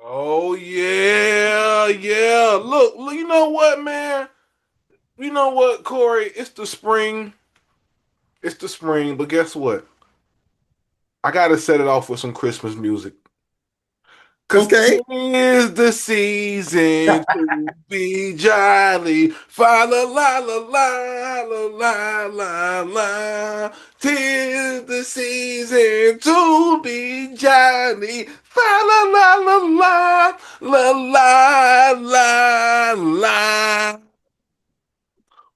Oh yeah, yeah. Look, you know what, man? You know what, Corey? It's the spring. It's the spring, but guess what? I gotta set it off with some Christmas music. Cause Okay. 'tis the season to be jolly. Fa la la la la la la la la. 'Tis the season to be jolly. Fa la la la la la la la la.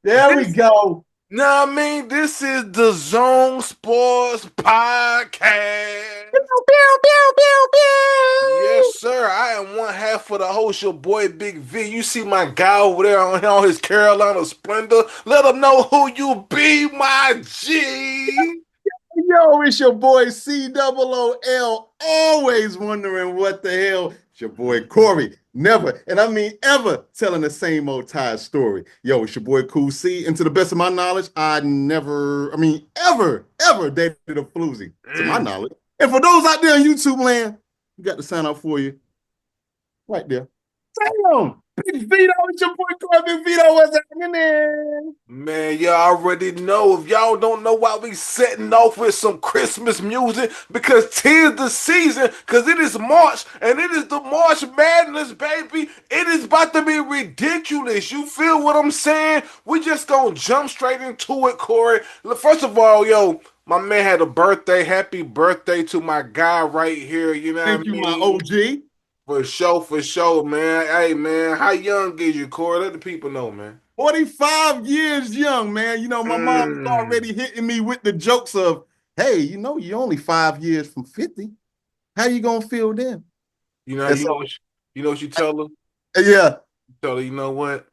There we This, go. I mean, this is the Zone Sports Podcast. Pew, pew, pew, pew, Yes, pew. sir. I am one half of the host, your boy Big V. You see my guy over there on his Carolina Splendor. Let him know who you be, my G. Yo, it's your boy COOL. Always wondering what the hell. It's your boy Corey. Never, and I mean ever, telling the same old tired story. Yo, it's your boy Cool C. And to the best of my knowledge, I never, I mean, ever dated a floozy, to my Mm. knowledge. And for those out there in YouTube land, we got the sign up for you right there. Damn! Big Vito, it's your boy Corey. Big Vito, what's happening? Man, y'all already know. If y'all don't know why we setting off with some Christmas music, because 'tis the season, because it is March, and it is the March Madness, baby. It is about to be ridiculous. You feel what I'm saying? We just gonna jump straight into it, Corey. First of all, yo, my man had a birthday. Happy birthday to my guy right here. You know what Thank I you, my mean? OG. For sure, man. Hey, man, how young is you, Corey? Let the people know, man. 45 years young, man. You know, my mom was Mm. already hitting me with the jokes of, hey, you're only 5 years from 50. How you gonna feel then? You know, And you so, know what you know what you tell her? yeah, You tell her, you know what?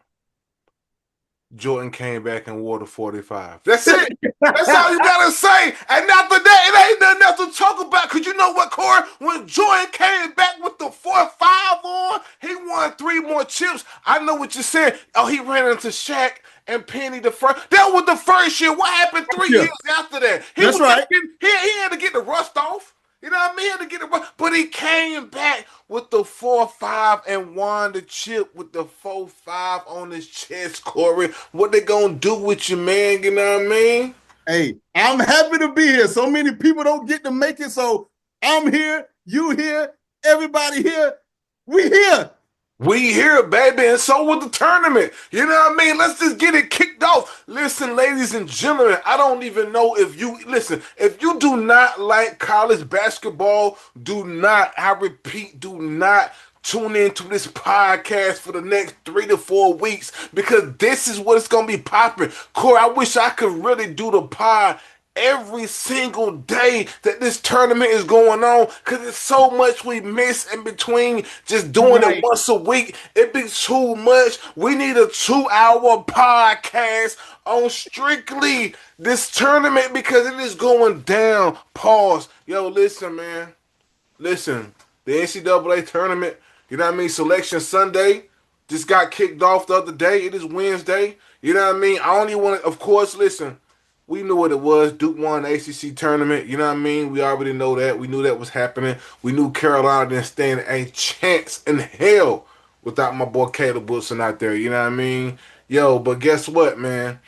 Jordan came back and wore the 45. That's it. That's all you gotta say. And after that, it ain't nothing else to talk about. Cause you know what, Corey? When Jordan came back with the 4-5 on, he won 3 more chips. I know what you're saying. Oh, he ran into Shaq and Penny the first. That was the first year. What happened three yeah, years after that? He that's was just right. he had to get the rust off. You know what I mean? He had to get the rust, but he came back with the 4-5 and won the chip with the 4-5 on his chest, Corey. What they gonna do with you, man? You know what I mean? Hey, I'm happy to be here. So many people don't get to make it. So I'm here, you here, everybody here. We here. We here, baby, and so with the tournament. You know what I mean? Let's just get it kicked off. Listen, ladies and gentlemen, I don't even know if you listen. If you do not like college basketball, do not, I repeat, do not tune into this podcast for the next 3 to 4 weeks because this is what it's gonna be popping. Corey, I wish I could really do the pod every single day that this tournament is going on because it's so much we miss in between just doing it Right. once a week. It be too much. We need a 2 hour podcast on strictly this tournament because it is going down. Pause. Yo, listen, man. Listen. The NCAA tournament, you know what I mean? Selection Sunday just got kicked off the other day. It is Wednesday. You know what I mean? I only want to, of course, listen. We knew what it was. Duke won the ACC tournament. You know what I mean? We already know that. We knew that was happening. We knew Carolina didn't stand a chance in hell without my boy Caleb Wilson out there. You know what I mean? Yo, but guess what, man?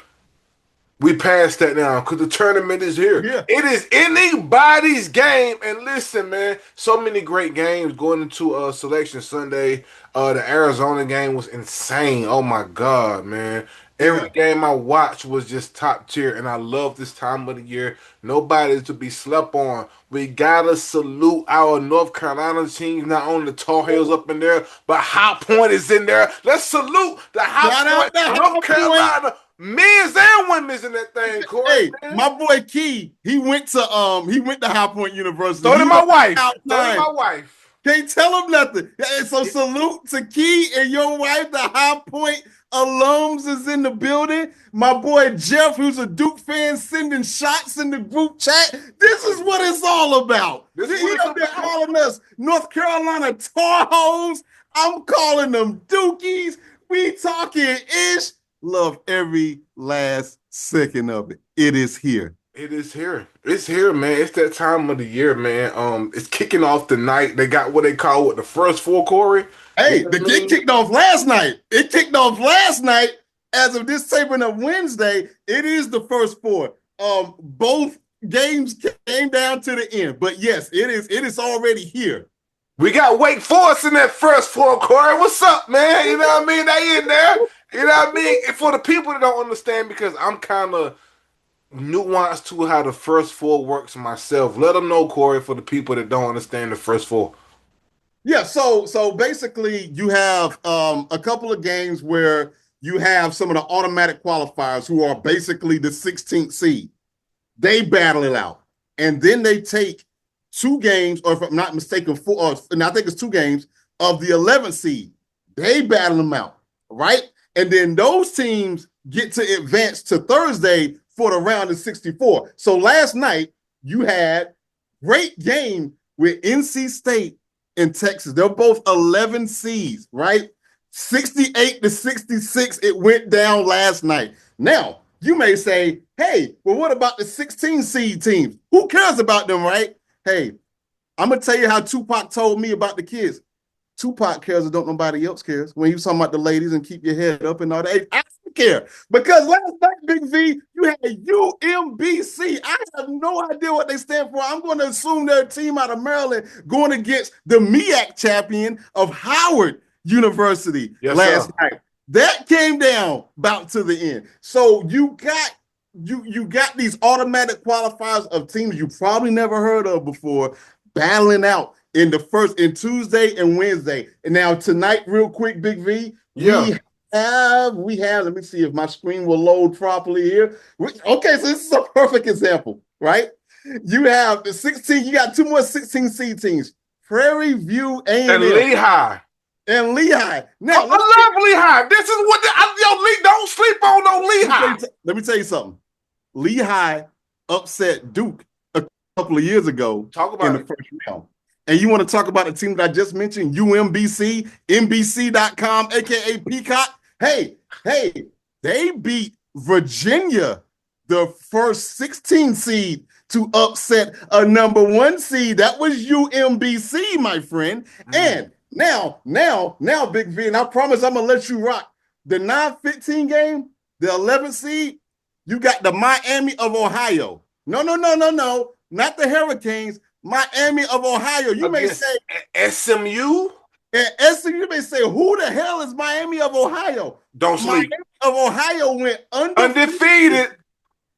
We passed that now because the tournament is here. Yeah. It is anybody's game. And listen, man, so many great games going into Selection Sunday. The Arizona game was insane. Oh my God, man. Every Yeah. game I watched was just top tier, and I love this time of the year. Nobody's to be slept on. We gotta salute our North Carolina teams, not only the Tar Heels up in there, but High Point is in there. Let's salute the High Shout Point, out to North High Point. Carolina men's and women's in that thing, Corey, Hey, man. my boy Key, he went to High Point University. So did He my right wife. out So did time. my wife. Can't tell him nothing. And so salute to Key and your wife, the High Point alums is in the building. My boy Jeff, who's a Duke fan, sending shots in the group chat. This is what it's all about. This He is what it's up there about. calling us North Carolina Tar Heels. I'm calling them Dukies. We talking ish. Love every last second of it. It is here. It is here. It's here, man. It's that time of the year, man. It's kicking off tonight. They got what they call the first four, Corey. You Hey, know the what I it mean? kicked off last night. It kicked off last night. As of this taping of Wednesday, it is the first four. Both games came down to the end, but yes, it is. It is already here. We got Wake Forest in that first four, Corey. What's up, man? You know what I mean? They in there. You know what I mean? And for the people that don't understand, because I'm kind of nuanced to how the first four works myself. Let them know, Corey, for the people that don't understand the first four. Yeah, so basically you have a couple of games where you have some of the automatic qualifiers who are basically the 16th seed. They battle it out. And then they take two games, or if I'm not mistaken, and I think it's two games of the 11th seed. They battle them out, right? And then those teams get to advance to Thursday for the round of 64. So last night you had great game with NC State in Texas. They're both 11 seeds, right? 68-66, it went down last night. Now, you may say, hey, well, what about the 16 seed teams? Who cares about them, right? Hey, I'm going to tell you how Tupac told me about the kids. Tupac cares and don't nobody else cares. When he was talking about the ladies and keep your head up and all that, I don't care. Because last night, Big V, you had UMBC. I have no idea what they stand for. I'm going to assume they're a team out of Maryland going against the MEAC champion of Howard University Yes, last sir. night. That came down about to the end. So you got these automatic qualifiers of teams you probably never heard of before battling out in Tuesday and Wednesday. And now tonight, real quick, Big V, Yeah. let me see if my screen will load properly here. Okay, so this is a perfect example, right? You have the 16, you got two more 16 seed teams, Prairie View And A&M Lehigh. and Lehigh. Now, I love Lehigh. This is what yo, Lee, don't sleep on no Lehigh. let me tell you something. Lehigh upset Duke a couple of years ago Talk in about the it. first round. And you want to talk about a team that I just mentioned, UMBC, NBC.com, aka Peacock. Hey, they beat Virginia, the first 16 seed, to upset a number one seed. That was UMBC, my friend. And now, Big V, and I promise I'm gonna let you rock. The 9-15 game, the 11th seed, you got the Miami of Ohio. No, not the Hurricanes. Miami of Ohio. You may Against say, SMU. and SMU, you may say, who the hell is Miami of Ohio? Don't Miami sleep. of Ohio went Undefeated.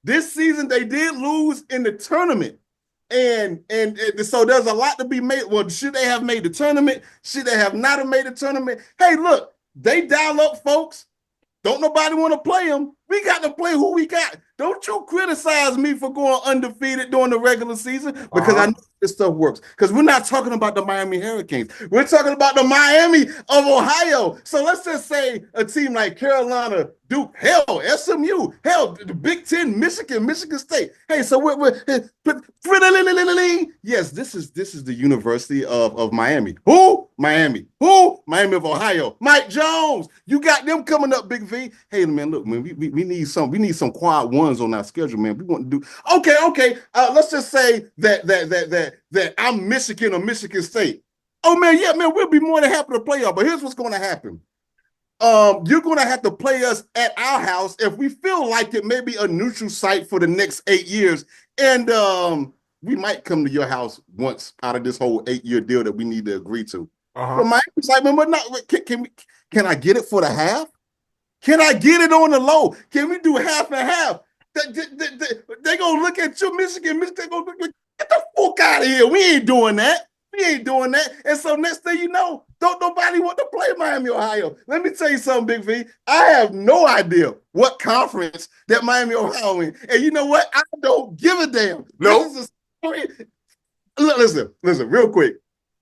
this season. They did lose in the tournament. And so there's a lot to be made. Well, should they have made the tournament? Should they have not have made the tournament? Hey, look, they dial up folks. Don't nobody want to play them. We got to play who we got. Don't you criticize me for going undefeated during the regular season because I know this stuff works. Because we're not talking about the Miami Hurricanes. We're talking about the Miami of Ohio. So let's just say a team like Carolina, Duke, hell, SMU, hell, the Big Ten, Michigan State. Hey, so yes, this is the University of Miami. Who? Miami. Who? Miami of Ohio. Mike Jones. You got them coming up, Big V. Hey, man, look, man, we need some quad ones on our schedule, man. We want to do okay. Let's just say that I'm Michigan or Michigan State. Oh man, yeah, man, we'll be more than happy to play y'all. But here's what's going to happen. You're going to have to play us at our house if we feel like it may be a neutral site for the next 8 years. And we might come to your house once out of this whole 8-year deal that we need to agree to. But my excitement, but not can I get it for the half? Can I get it on the low? Can we do half and half? They gonna look at you, Michigan. They gonna look, get the fuck out of here. We ain't doing that. And so next thing you know, don't nobody want to play Miami, Ohio. Let me tell you something, Big V. I have no idea what conference that Miami, Ohio in. And you know what? I don't give a damn. Nope. This is a story. Listen, real quick.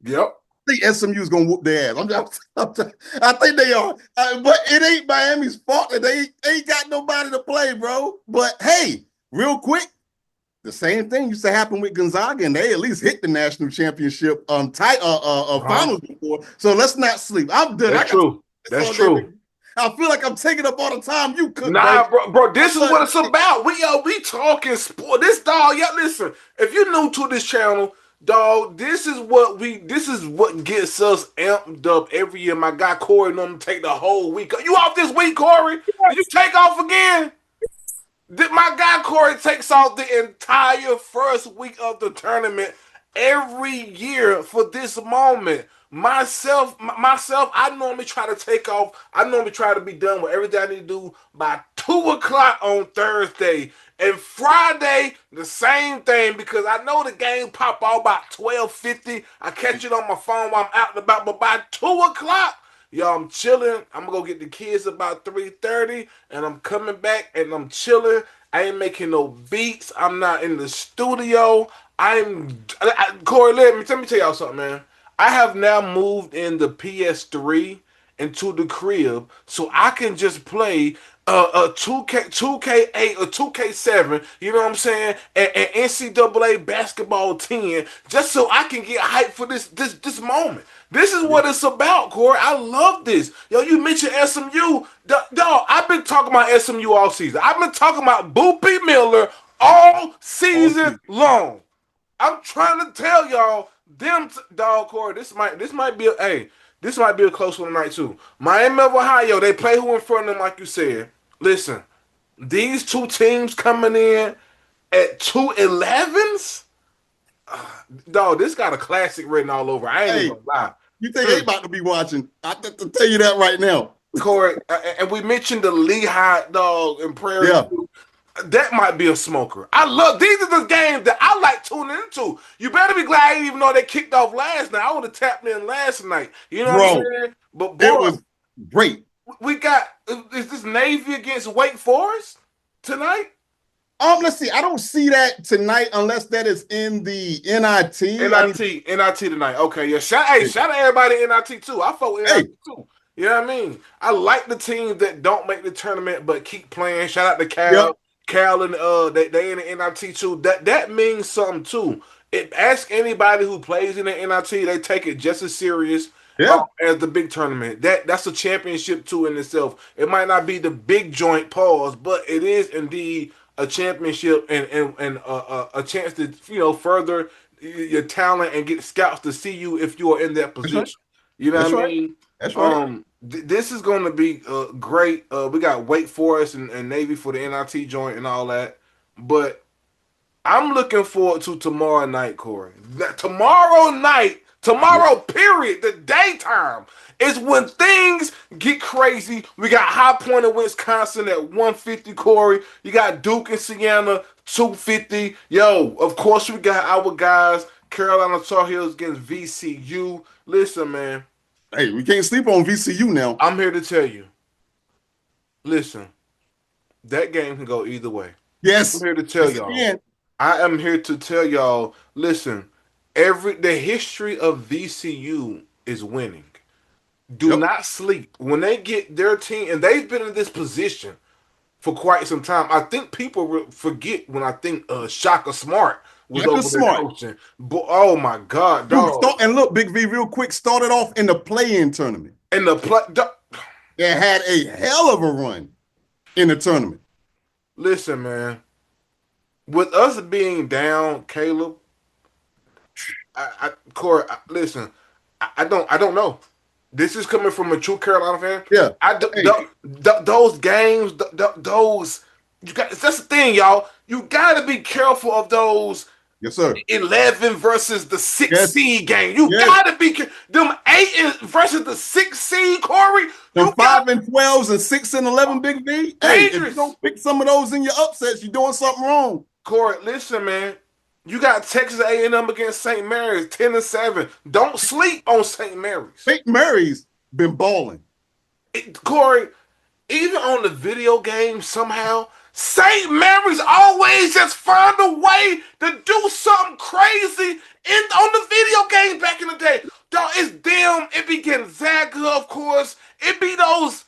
Yep. I think SMU is gonna whoop their ass. I think they are, but it ain't Miami's fault that they ain't got nobody to play, bro. But hey, real quick, the same thing used to happen with Gonzaga, and they at least hit the national championship finals before. So let's not sleep. I'm done. That's true. That's true. I feel like I'm taking up all the time you cook, baby. Nah, bro, this is But what it's about. We talking sport. This dog, yeah, listen. If you're new to this channel, dog, this is what gets us amped up every year. My guy Corey and them take the whole week. You off this week, Corey? Did you take off again? Did my guy Corey takes off the entire first week of the tournament every year for this moment. Myself, I normally try to take off. I normally try to be done with everything I need to do by 2 o'clock on Thursday. And Friday, the same thing because I know the game pop out about 12:50. I catch it on my phone while I'm out and about, but by 2 o'clock, yo, I'm chilling. I'm gonna go get the kids about 3:30, and I'm coming back and I'm chilling. I ain't making no beats. I'm not in the studio. Corey. Let me tell y'all something, man. I have now moved in the PS3 into the crib, so I can just play a 2K 8 or 2K 7. You know what I'm saying? And NCAA basketball 10, just so I can get hyped for this moment. This is what it's about, Corey. I love this. Yo, you mentioned SMU. Dog, I've been talking about SMU all season. I've been talking about Boopy Miller all season long. I'm trying to tell y'all, dog, Corey. This might be this might be a close one tonight too. Miami of Ohio, they play who in front of them, like you said. Listen, these two teams coming in at 2-11s. Dog, this got a classic written all over. I ain't even gonna lie. You think they about to be watching? I have to tell you that right now. Corey, and we mentioned the Lehigh dog and Prairie. Yeah. That might be a smoker. These are the games that I like tuning into. You better be glad I didn't even know they kicked off last night. I would have tapped in last night. You know what I'm saying? But boy, it was great. We got, is this Navy against Wake Forest tonight? Let's see. I don't see that tonight unless that is in the NIT. NIT tonight. Okay, yeah. Shout out everybody in NIT too. I fuck with NIT too. You know what I mean? I like the teams that don't make the tournament but keep playing. Shout out to Cal. Yep. Cal and they in the NIT too. That means something too. Ask anybody who plays in the NIT, they take it just as serious as the big tournament. That's a championship too in itself. It might not be the big joint pause, but it is indeed a championship and a chance to further your talent and get scouts to see you if you are in that position. Right. You know what I mean? That's right. This is going to be great. We got Wake Forest and Navy for the NIT joint and all that, but I'm looking forward to tomorrow night, Corey. Tomorrow, period, the daytime is when things get crazy. We got High Point in Wisconsin at 150, Corey. You got Duke and Siena 250. Yo, of course we got our guys, Carolina Tar Heels against VCU. Listen, man. Hey, we can't sleep on VCU now. I'm here to tell you. Listen, that game can go either way. Yes. I'm here to tell y'all. I am here to tell y'all, listen, the history of VCU is winning. Do not sleep. When they get their team, and they've been in this position for quite some time. I think people forget when I think Shaka Smart was over there coaching. But, oh my God, dog. And look, Big V, real quick, started off in the play-in tournament. They had a hell of a run in the tournament. Listen, man. With us being down, Caleb, Corey, listen, I don't know. This is coming from a true Carolina fan. Yeah. Those games, those that's the thing, y'all. You got to be careful of those. Yes, sir. 11 versus the 6 seed game. You got to be them 8 versus the 6 seed, Corey. Them 5 and 12s and 6 and 11, Big V. Hey, if you don't pick some of those in your upsets, you're doing something wrong. Corey, listen, man. You got Texas A&M against St. Mary's, 10-7. Don't sleep on St. Mary's. St. Mary's been balling. Corey, even on the video game, somehow, St. Mary's always just find a way to do something crazy on the video game back in the day. Dog, it's them. It be Gonzaga, of course. It be those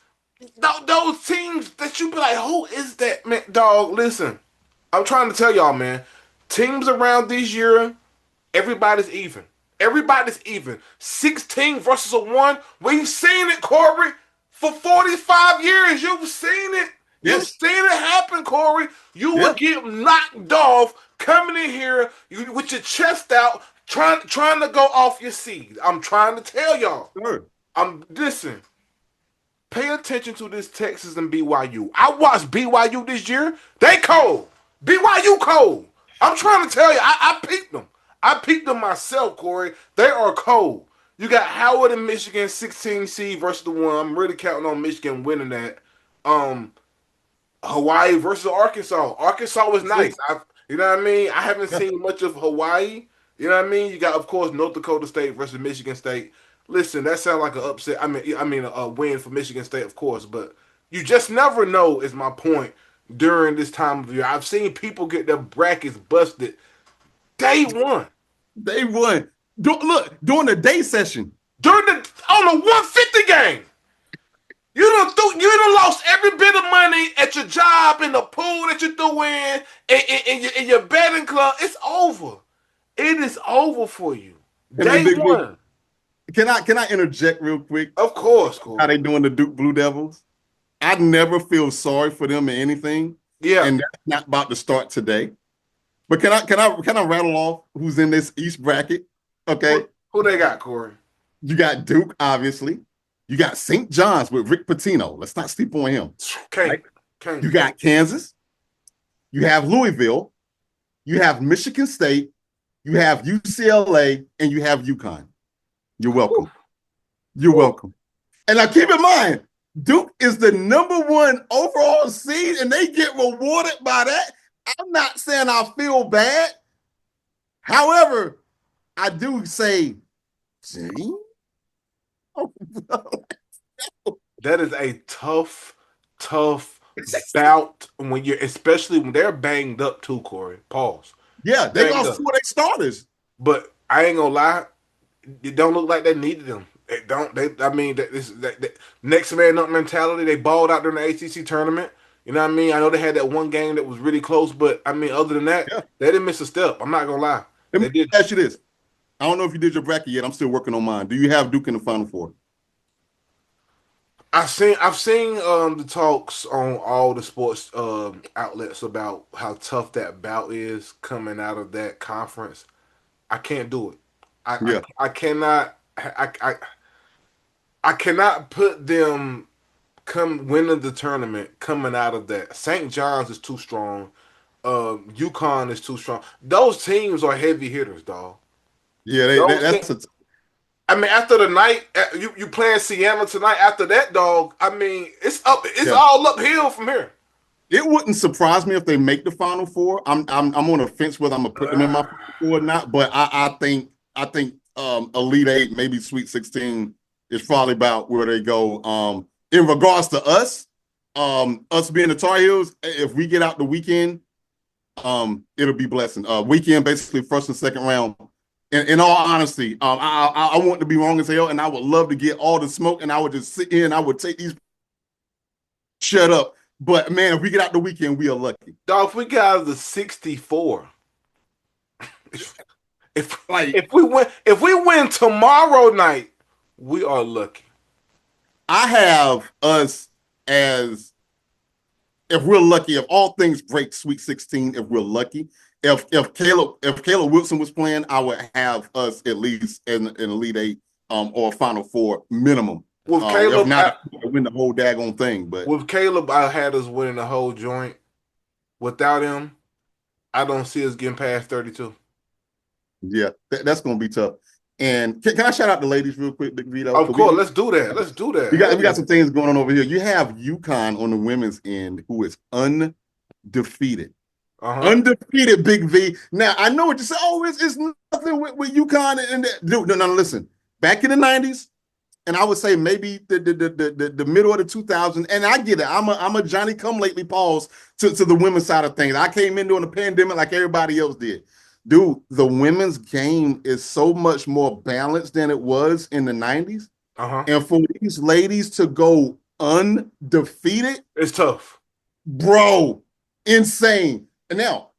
teams that you be like, who is that, man? Dog, listen. I'm trying to tell y'all, man. Teams around this year, everybody's even. Everybody's even. 16 versus a 1. We've seen it, Corey. For 45 years, you've seen it. You've Yes. seen it happen, Corey. You Yeah. would get knocked off coming in here with your chest out, trying to go off your seat. I'm trying to tell y'all. Sure. Listen. Pay attention to this Texas and BYU. I watched BYU this year. They cold. BYU cold. I'm trying to tell you, I peeped them. I peeped them myself, Corey. They are cold. You got Howard and Michigan 16 seed versus the one. I'm really counting on Michigan winning that. Um, Hawaii versus Arkansas. Arkansas was nice. You know what I mean? I haven't seen much of Hawaii. You know what I mean? You got, of course, North Dakota State versus Michigan State. Listen, that sounds like an upset. I mean, a win for Michigan State, of course, but you just never know. Is my point during this time of year? I've seen people get their brackets busted day one They won. Look, during the day session. during the on the 150 game. You done lost every bit of money at your job, in the pool that you threw in your betting club. It's over. It is over for you. And then Day one. can I interject real quick? Of course, Corey. How they doing the Duke Blue Devils? I never feel sorry for them or anything. Yeah. And that's not about to start today. But can I rattle off who's in this East bracket? Okay. Who they got, Corey? You got Duke, obviously. You got St. John's with Rick Pitino. Let's not sleep on him. Can't. You got Kansas. You have Louisville. You have Michigan State. You have UCLA, and you have UConn. You're welcome. You're welcome. And now keep in mind, Duke is the #1 overall seed, and they get rewarded by that. I'm not saying I feel bad. However, I do say, gee, that is a tough bout especially when they're banged up too, Corey. Pause. Yeah, they lost 2 of their starters. But I ain't gonna lie, it don't look like they needed them. Next man up mentality. They balled out during the ACC tournament. You know what I mean? I know they had that one game that was really close, but I mean, other than that, they didn't miss a step. I'm not gonna lie. Let me ask you this. I don't know if you did your bracket yet. I'm still working on mine. Do you have Duke in the Final Four? I've seen the talks on all the sports outlets about how tough that bout is coming out of that conference. I can't do it. I cannot. I cannot put them come winning the tournament coming out of that. St. John's is too strong. UConn is too strong. Those teams are heavy hitters, dog. Yeah, I mean, after the night, you playing Siena tonight. After that, dog, I mean, it's up. It's all uphill from here. It wouldn't surprise me if they make the Final Four. I'm on the fence whether I'm gonna put them in my Final Four or not. But I think Elite Eight, maybe Sweet 16, is probably about where they go. In regards to us being the Tar Heels, if we get out the weekend, it'll be blessing. Weekend, basically first and second round. In all honesty, I want to be wrong as hell, and I would love to get all the smoke, and I would just sit here and I would take these. Shut up. But man, if we get out the weekend, we are lucky. Dog, if we get out of the 64, if we win tomorrow night, we are lucky. I have us as, if we're lucky, if all things break, Sweet 16, if we're lucky. If Caleb Wilson was playing, I would have us at least in an Elite Eight or Final Four minimum. With Caleb, if not, win the whole daggone thing. But with Caleb, I had us winning the whole joint. Without him, I don't see us getting past 32. Yeah, that's going to be tough. And can I shout out the ladies real quick, Big Vito? Of course, let's do that. Let's do that. We got some things going on over here. You have UConn on the women's end, who is undefeated. Undefeated, Big V. Now, I know what you say. Oh, it's nothing with UConn and that. Dude, no, listen. Back in the 90s, and I would say maybe the middle of the 2000s, and I get it. I'm a Johnny come lately pause to the women's side of things. I came in during the pandemic like everybody else did. Dude, the women's game is so much more balanced than it was in the 90s. And for these ladies to go undefeated, it's tough. Bro, insane. And now,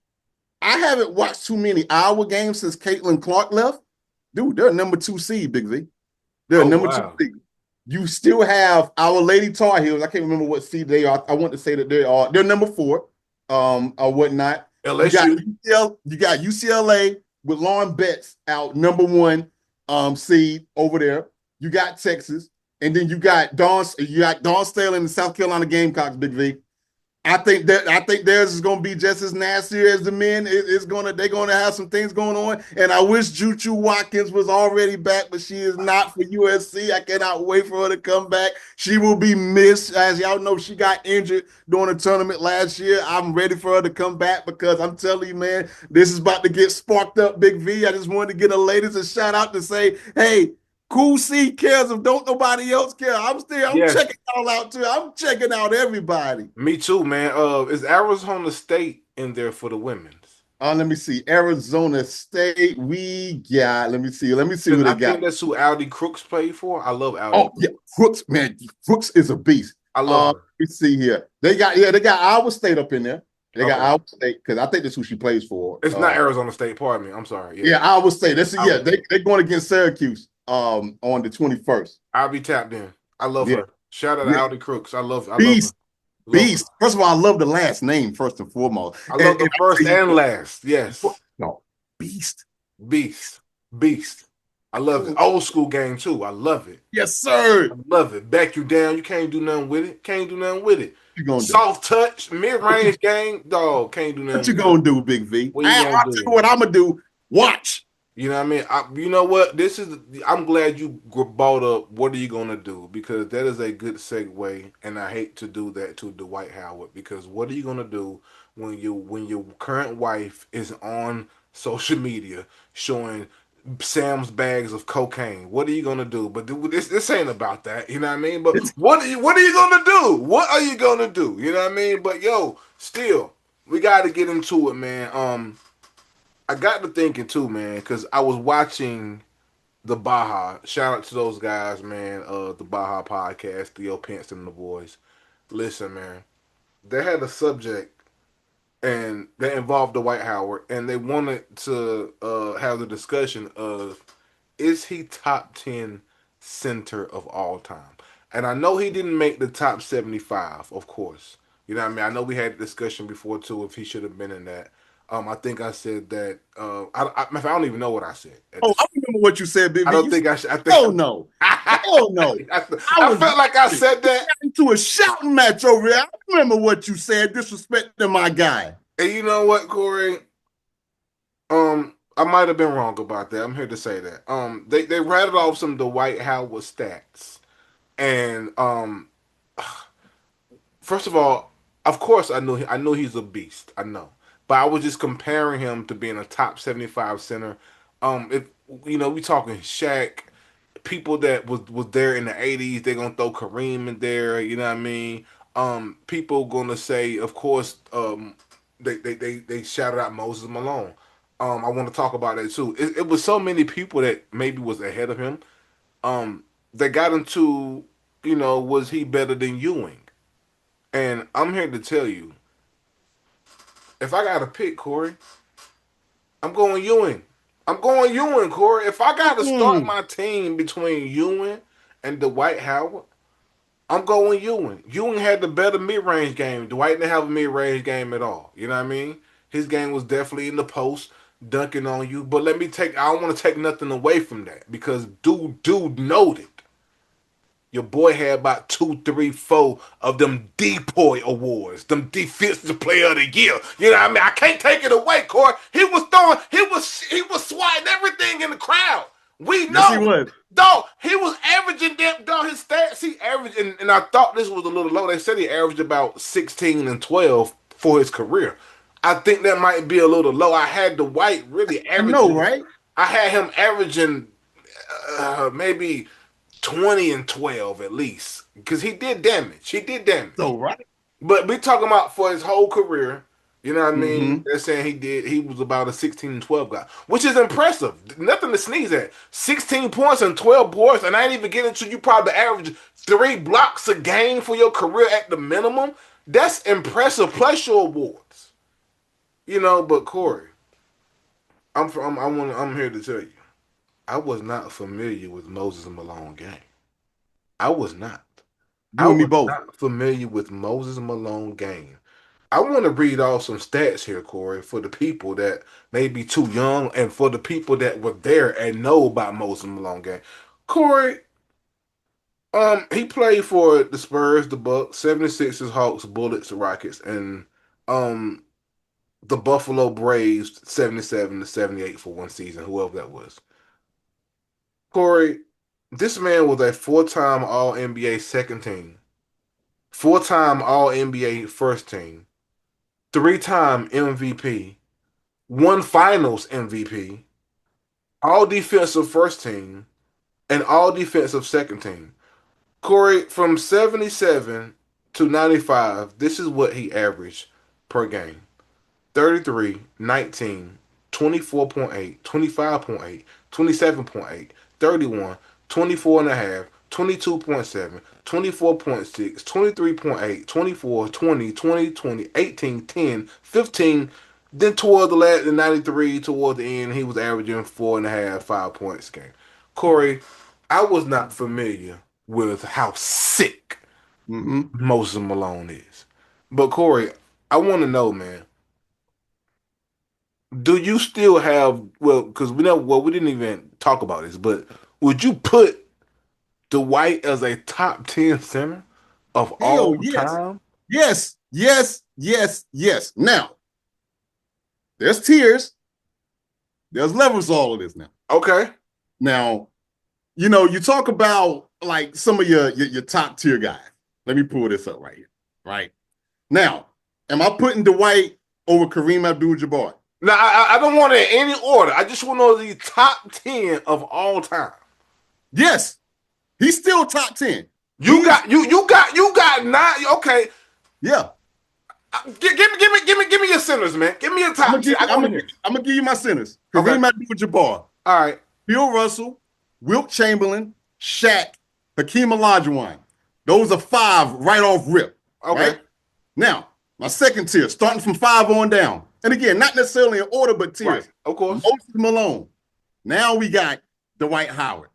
I haven't watched too many Iowa games since Caitlin Clark left. Dude, they're a #2 seed, Big V. They're a #2 seed. You still have our Lady Tar Heels. I can't remember what seed they are. I want to say that they're number 4, or whatnot. You got LSU. you got UCLA with Lauren Betts out number 1 seed over there. You got Texas, and then you got Dawn Staley and the South Carolina Gamecocks, Big V. I think theirs is gonna be just as nasty as the men. They're gonna have some things going on. And I wish Juju Watkins was already back, but she is not for USC. I cannot wait for her to come back. She will be missed. As y'all know, she got injured during the tournament last year. I'm ready for her to come back because I'm telling you, man, this is about to get sparked up, Big V. I just wanted to get a ladies a shout out to say, hey, Cool C cares if don't nobody else care. I'm Yes, checking y'all out too. I'm checking out everybody. me too, man. Is Arizona State in there for the women's? Let me see. Arizona State. Let me see. Let me see Because who they I got. think that's who Aldi Crooks played for. I love Aldi Oh, Crooks. yeah. Crooks, man. Crooks is a beast. I love her. Let me see here. They got Iowa State up in there. They got Okay. Iowa State because I think that's who she plays for. It's not Arizona State. Pardon me. I'm sorry. Yeah. Yeah, Iowa State. I was, They're going against Syracuse on the 21st. I'll be tapped in. I love Yeah, her. Shout out to yeah. Aldi Crooks. I love her. Beast, Love her. beast. First of all, I love the last name first and foremost. I love the And I first tell you and what, last. Yes. no, beast. Beast. Beast. I love it. Old school game too. I love it. Yes, I sir. love it. Back you down. You can't do nothing with it. Can't do nothing with it. What you gonna do? Soft touch, mid What you range game, dog. Can't do what nothing you with it. gonna do, Big V? What you I'll gonna tell you do? what I'm gonna do. Watch. You know what I mean? You know what? I'm glad you brought up. What are you gonna do? Because that is a good segue, and I hate to do that to Dwight Howard. Because what are you gonna do when your current wife is on social media showing Sam's bags of cocaine? What are you gonna do? But this ain't about that. You know what I mean? But It's, what are you gonna do? What are you gonna do? You know what I mean? But yo, still, we got to get into it, man. I got to thinking too, man, because I was watching the Baja. Shout out to those guys, man. The Baja podcast, Theo Pence and the boys. Listen, man, they had a subject and they involved Dwight Howard, and they wanted to have the discussion of is he top 10 center of all time? And I know he didn't make the top 75, of course. You know what I mean? I know we had a discussion before too if he should have been in that. I think I said that. I don't even know what I said at oh, this. I remember what you said, Big I V. don't You said, think I should. I think hell no. Hell no. I I was felt like I laughing. said We that. got into a shouting match over here. I remember what you said, disrespecting my guy. And you know what, Corey? I might have been wrong about that. I'm here to say that. They rattled off some Dwight Howard stats, and first of all, of course, I knew he's a beast. I know, but I was just comparing him to being a top 75 center. If we talking Shaq, people that was there in the 80s, they're gonna throw Kareem in there. You know what I mean? People gonna say, of course, they shouted out Moses Malone. I want to talk about that too. It was so many people that maybe was ahead of him. That got into, was he better than Ewing? And I'm here to tell you, if I got to pick, Corey, I'm going Ewing. I'm going Ewing, Corey. If I got to start Mm. my team between Ewing and Dwight Howard, I'm going Ewing. Ewing had the better mid-range game. Dwight didn't have a mid-range game at all. You know what I mean? His game was definitely in the post, dunking on you. But I don't want to take nothing away from that because dude noted. Your boy had about two, three, four of them depoy awards, them defensive player of the year. You know what I mean? I can't take it away, Corey. He was swatting everything in the crowd. We Yes, he know, was. dog. He was averaging them, dog. His stats, he averaged, and I thought this was a little low. They said he averaged about 16 and 12 for his career. I think that might be a little low. I had the White really I know, averaging. right? I had him averaging maybe 20 and 12 at least because he did damage. He did damage. So, right? But we talking about for his whole career. You know what I mean? Mm-hmm. They're saying he was about a 16 and 12 guy, which is impressive. Nothing to sneeze at. 16 points and 12 boards, and I ain't even getting to you probably average 3 blocks a game for your career at the minimum. That's impressive. Plus your awards. But Corey, I'm here to tell you, I was not familiar with Moses Malone game. I was not. I You and me was both. not familiar with Moses Malone game. I want to read off some stats here, Corey, for the people that may be too young and for the people that were there and know about Moses Malone game. Corey, he played for the Spurs, the Bucks, 76ers, Hawks, Bullets, Rockets, and um the Buffalo Braves 77 to 78 for one season, whoever that was. Corey, this man was a four-time All NBA second team, four-time All NBA first team, three-time MVP, one Finals MVP, All Defensive first team, and All Defensive second team. Corey, from 77 to 95, this is what he averaged per game. 33, 19, 24.8, 25.8, 27.8, 31, 24 and a half, 22.7, 24.6, 23.8, 24, 20, 20, 20, 18, 10, 15. Then toward the last, the 93, toward the end, he was averaging 4.5, 5 points a game. Corey, I was not familiar with how sick Mm-hmm. Moses Malone is. But Corey, I want to know, man, do you still have, well, because we know, well, we didn't even talk about this, but would you put Dwight as a top 10 center of Hell all yes. time? Yes, yes, yes, yes. Now, there's tiers. There's levels to all of this now. Okay. Now, you talk about like some of your top tier guys. Let me pull this up right here. Right. Now, am I putting Dwight over Kareem Abdul-Jabbar? Now, I don't want it in any order. I just want to know the top 10 of all time. Yes. He's still top 10. You got nine. Okay. Yeah. Give me your centers, man. Give me your top 10. I want to hear. I'm gonna give you my centers. Okay. Kareem Abdul-Jabbar, All right. Bill Russell, Wilt Chamberlain, Shaq, Hakeem Olajuwon. Those are five right off rip. Okay. Right? Now, my second tier, starting from 5 on down. And again, not necessarily in order, but tiers. Right. Of course. Moses Malone. Now we got Dwight Howard.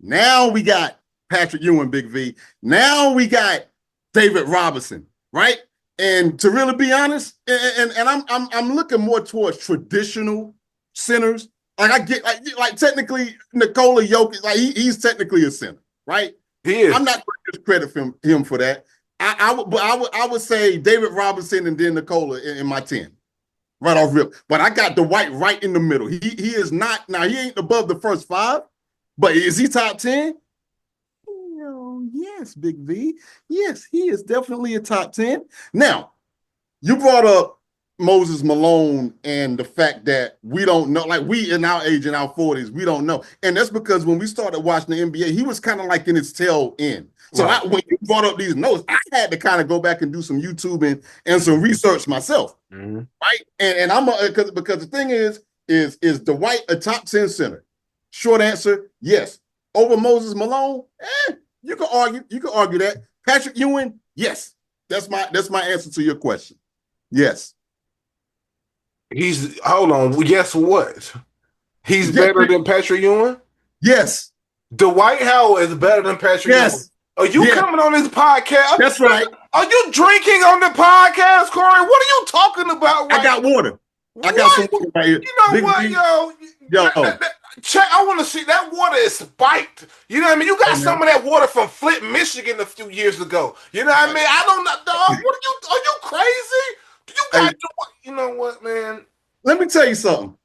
Now we got Patrick Ewing, Big V. Now we got David Robinson, right? And to really be honest, and I'm looking more towards traditional centers. Like I get like technically Nikola Jokic, like he's technically a center, right? He is. I'm not going to discredit him for that. I would say David Robinson and then Nikola in my 10. Right off rip. But I got Dwight right in the middle. He is not, now he ain't above the first 5, but is he top 10? Yes, Big V. Yes, he is definitely a top 10. Now, you brought up Moses Malone and the fact that we don't know, like we in our age, in our 40s, we don't know. And that's because when we started watching the NBA, he was kind of like in his tail end. So right. When you brought up these notes, I had to kind of go back and do some YouTubing and some research myself, right? And I'm because the thing is Dwight a top 10 center? Short answer, yes. Over Moses Malone, you can argue that. Patrick Ewing, yes. That's my answer to your question. Yes. Hold on. Guess what? He's better than Patrick Ewing? Yes. Dwight Howard is better than Patrick Ewing. Are you coming on this podcast? That's right. Are you drinking on the podcast, Corey? What are you talking about? I got water. I got some water right here. You know what, yo? Check. I want to see that water is spiked. You know what I mean? You got some of that water from Flint, Michigan, a few years ago. You know what I mean? I don't know. Dog, are you crazy? You got you know what, man? Let me tell you something.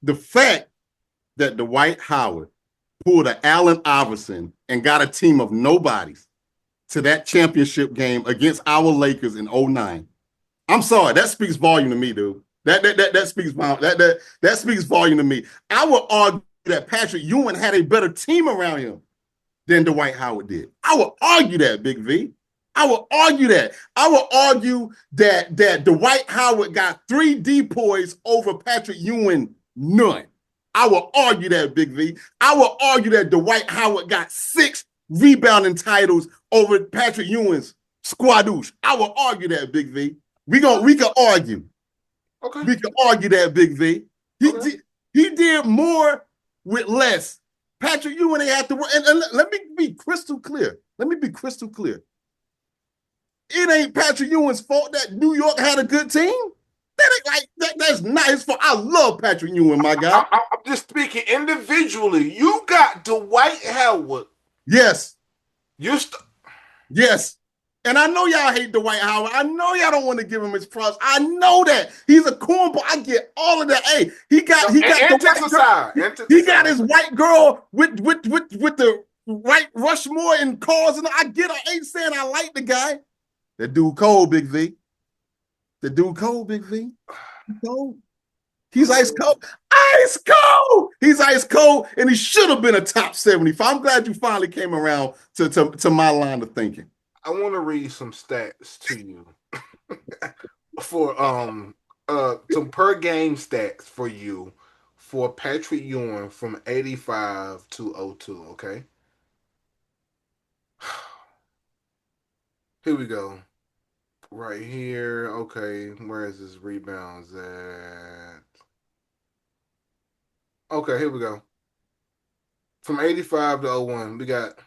The fact that Dwight Howard pulled an Allen Iverson and got a team of nobodies to that championship game against our Lakers in 2009. I'm sorry, that speaks volume to me, dude. That speaks volume to me. I would argue that Patrick Ewing had a better team around him than Dwight Howard did. I would argue that, Big V. I would argue that. I would argue that Dwight Howard got 3 depoys over Patrick Ewing, none. I will argue that, Big V. I will argue that Dwight Howard got 6 rebounding titles over Patrick Ewing's squadouche. I will argue that, Big V. We can argue. Okay. We can argue that, Big V. He did more with less. Patrick Ewing ain't have to work. And let me be crystal clear. It ain't Patrick Ewing's fault that New York had a good team. That ain't like that's not his fault. I love Patrick Ewing, my guy. I'm just speaking individually. You got Dwight Howard. Yes. You Yes. And I know y'all hate Dwight Howard. I know y'all don't want to give him his props. I know that. He's a cornball. I get all of that. Hey, he got the white girl. He got his white girl with the white Rushmore and cars, and I get I ain't saying I like the guy. That dude cold, Big V. The dude cold, Big V. He's cold. He's ice cold. Ice cold. He's ice cold, and he should have been a top 75. I'm glad you finally came around to my line of thinking. I want to read some stats to you for some per game stats for you for Patrick Ewing from 85 to 02, okay? Here we go. Right here. Okay, where is his rebounds at? Okay, here we go. From 85 to 01, we got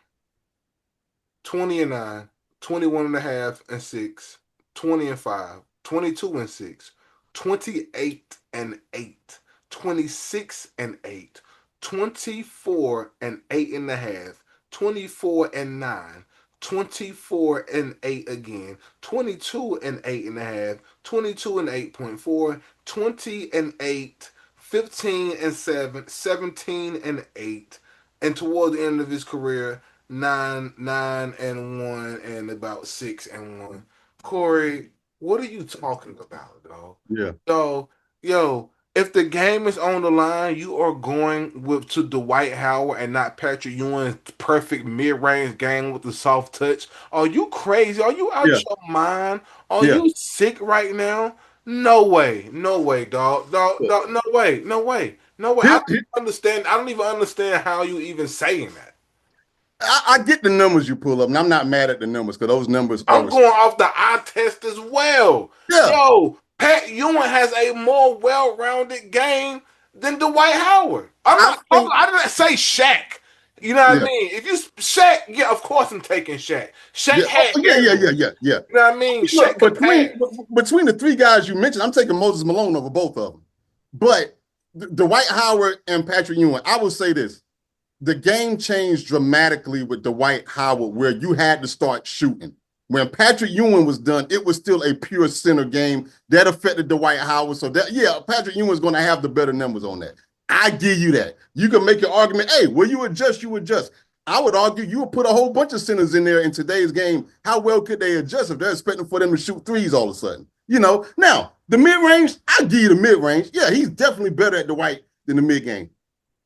20 and 9, 21 and a half and 6, 20 and 5, 22 and 6, 28 and 8, 26 and 8, 24 and 8 and a half, 24 and 9, 24 and 8 again, 22 and 8 and a half, 22 and 8.4, 20 and 8, 15 and 7, 17 and 8, and toward the end of his career, 9 and 1 and about 6 and 1. Corey, what are you talking about, dog? Yeah. Yo, if the game is on the line, you are going to Dwight Howard and not Patrick Ewing's perfect mid-range game with the soft touch. Are you crazy? Are you out your mind? Are you sick right now? No way, dog. No way. I don't even understand how you even saying that. I get the numbers you pull up, and I'm not mad at the numbers because those numbers I'm going off the eye test as well. Yeah. Yo, Pat Ewing has a more well-rounded game than Dwight Howard. I didn't say Shaq. You know what I mean? If you Shaq, yeah, of course I'm taking Shaq. Shaq had yeah. You know what I mean? Shaq between the three guys you mentioned, I'm taking Moses Malone over both of them. But Dwight Howard and Patrick Ewing, I will say this. The game changed dramatically with Dwight Howard where you had to start shooting. When Patrick Ewing was done, it was still a pure center game. That affected Dwight Howard. So Patrick Ewing's going to have the better numbers on that. I give you that. You can make your argument, hey, will you adjust? You adjust. I would argue you would put a whole bunch of centers in there in today's game. How well could they adjust if they're expecting for them to shoot threes all of a sudden? Now, the mid-range, I'll give you the mid-range. Yeah, he's definitely better at Dwight than the mid-game.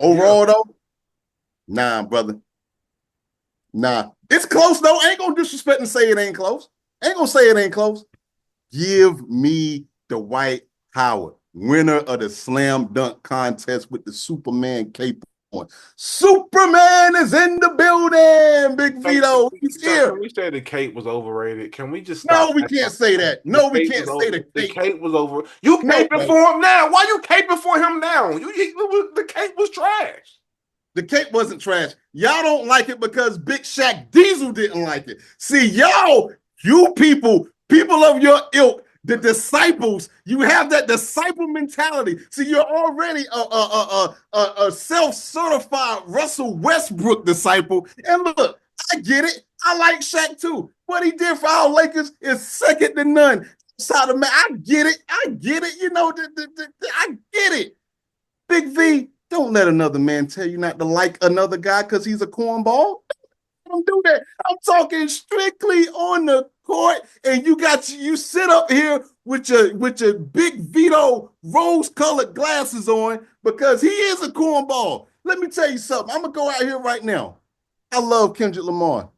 Overall, though, nah, brother. Nah. It's close, though. I ain't going to disrespect and say it ain't close. Give me Dwight Howard, winner of the slam dunk contest with the Superman cape on. Superman is in the building, Big Vito. He's here. Can we say the cape was overrated? Can we just stop? No, we can't say that. No, we can't say the cape. The cape was over. You caping for him now. Why you caping for him now? The cape was trash. The cape wasn't trash. Y'all don't like it because Big Shaq Diesel didn't like it. See, you people of your ilk, the disciples, you have that disciple mentality. See, you're already a self-certified Russell Westbrook disciple. And look, I get it. I like Shaq too. What he did for our Lakers is second to none. I get it. I get it. Big V, don't let another man tell you not to like another guy because he's a cornball. Don't do that. I'm talking strictly on the court, and you sit up here with your Big Vito rose-colored glasses on because he is a cornball. Let me tell you something. I'm gonna go out here right now. I love Kendrick Lamar,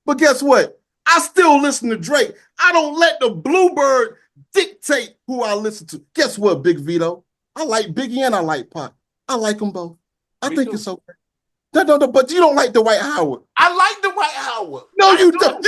but guess what? I still listen to Drake. I don't let the Bluebird dictate who I listen to. Guess what, Big Vito? I like Biggie and I like Pac. I like them both. I think it's okay. No, but you don't like Dwight Howard. I like Dwight Howard. No, you don't.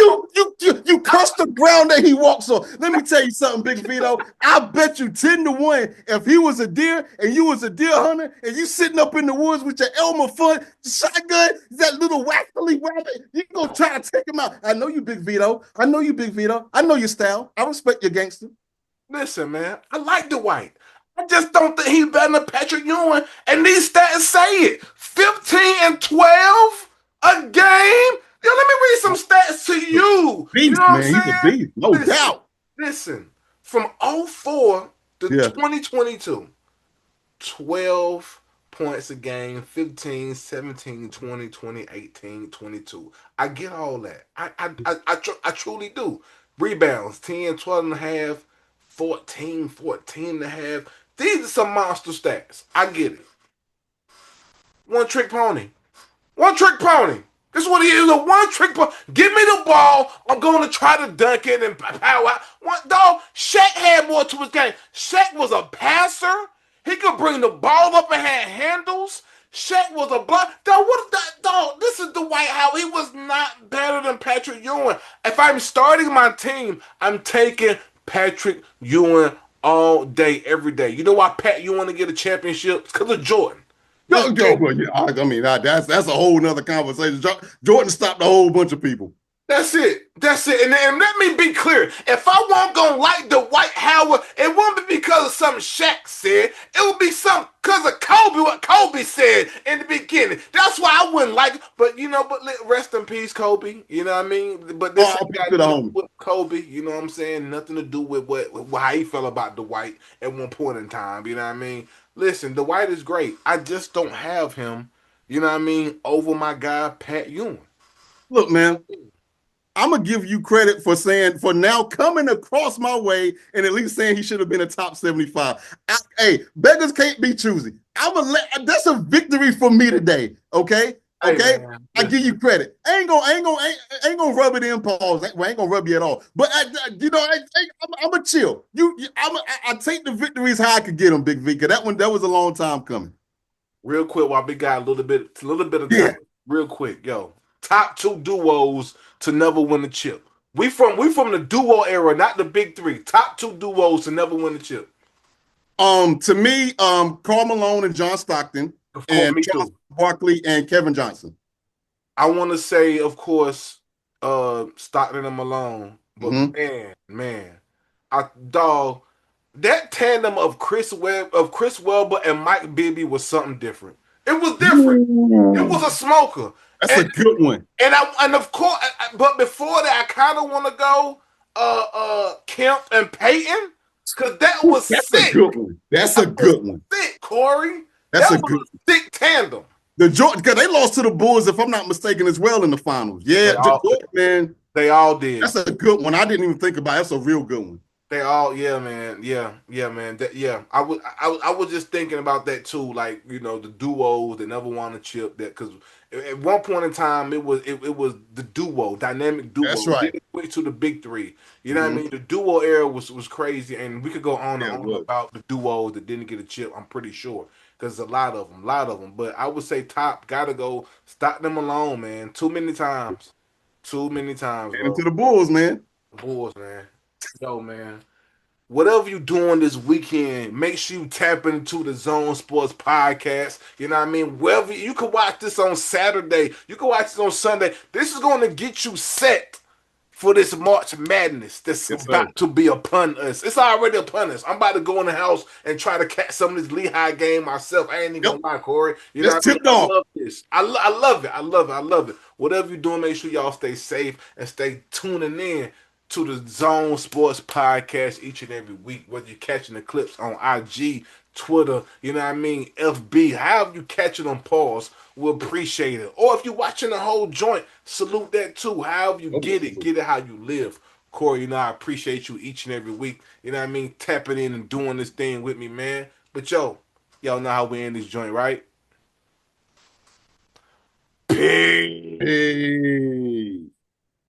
You crushed the ground that he walks on. Let me tell you something, Big Vito. I bet you 10-1 if he was a deer and you was a deer hunter and you sitting up in the woods with your Elmer Fudd shotgun, that little waxily Holy rabbit, you gonna try to take him out. I know you, Big Vito. I know you, Big Vito. I know your style. I respect your gangster. Listen, man, I like Dwight. I just don't think he's better than Patrick Ewing. And these stats say it. 15 and 12 a game. Yo, let me read some stats to you. You know Beast, what I'm man. He's a saying? beast, no Listen, doubt. listen. From '04 to Yeah. 2022, 12 points a game, 15, 17, 20, 20, 18, 22. I get all that. I truly do. Rebounds, 10, 12 and a half, 14, 14 and a half. These are some monster stats. I get it. One trick pony. One trick pony. This is what he is, a one trick pony. Give me the ball. I'm going to try to dunk it and power out. One, dog, Shaq had more to his game. Shaq was a passer. He could bring the ball up and had handles. Shaq was a block. Dog, what that dog? This is Dwight Howard. He was not better than Patrick Ewing. If I'm starting my team, I'm taking Patrick Ewing all day, every day. You know why Pat Ewing to get a championship? It's because of Jordan. Well, yeah, I mean, that's a whole nother conversation. Jordan stopped a whole bunch of people. That's it. That's it. And let me be clear. If I wasn't gonna like Dwight Howard, it wouldn't be because of something Shaq said. It would be something because of Kobe, what Kobe said in the beginning. That's why I wouldn't like it. But rest in peace, Kobe. You know what I mean? But this ain't got to do with Kobe. You know what I'm saying? Nothing to do with how he felt about Dwight at one point in time. You know what I mean? Listen, Dwight is great. I just don't have him, you know what I mean, over my guy Pat Ewing. Look, man, I'm gonna give you credit for now coming across my way and at least saying he should have been a top 75. Hey, beggars can't be choosy. That's a victory for me today. Okay. Okay, hey, I give you credit. I ain't gonna rub it in, pause. I ain't gonna rub you at all. But I'm a chill. I take the victories how I could get them, Big V. Cause that was a long time coming. Real quick, while Big Guy a little bit of time. Real quick, yo, top two duos to never win the chip. We from the duo era, not the big three. Top two duos to never win the chip. To me, Karl Malone and John Stockton, and Charles Barkley and Kevin Johnson. I want to say, of course, Stockton and Malone, but man, that tandem of Chris Webber and Mike Bibby was something different. It was different. It was a smoker. That's a good one. And of course, but before that, I kind of want to go Kemp and Peyton. Because that's sick. A good one. That's a good one. Sick, Corey. That was a sick tandem. Because they lost to the Bulls, if I'm not mistaken, as well in the finals. Yeah, man. They all did. That's a good one. I didn't even think about it. That's a real good one. They all, yeah, man. Yeah, man. I was just thinking about that too. Like, the duos that never won a chip. That because at one point in time it was the duo, dynamic duo. That's right. We went to the big three. You know what I mean? The duo era was crazy, and we could go on and on about the duos that didn't get a chip. I'm pretty sure because a lot of them. But I would say top gotta go. Stop them alone, man. Too many times. Bro. To the Bulls, man. Bulls, man. Yo, man. Whatever you doing this weekend, make sure you tap into the Zone Sports Podcast. You know what I mean? Wherever you can watch this on Saturday, you can watch this on Sunday. This is going to get you set for this March Madness that's about to be upon us. It's already upon us. I'm about to go in the house and try to catch some of this Lehigh game myself. I ain't even gonna lie, Corey. You know what I mean? I love this. I love it. I love it. Whatever you're doing, make sure y'all stay safe and stay tuning in to the Zone Sports Podcast each and every week, whether you're catching the clips on IG, Twitter, you know what I mean, FB, however you catch it on pause, we'll appreciate it. Or if you're watching the whole joint, salute that too. However you get it how you live. Corey, I appreciate you each and every week, you know what I mean, tapping in and doing this thing with me, man. But y'all know how we end this joint, right? Peace.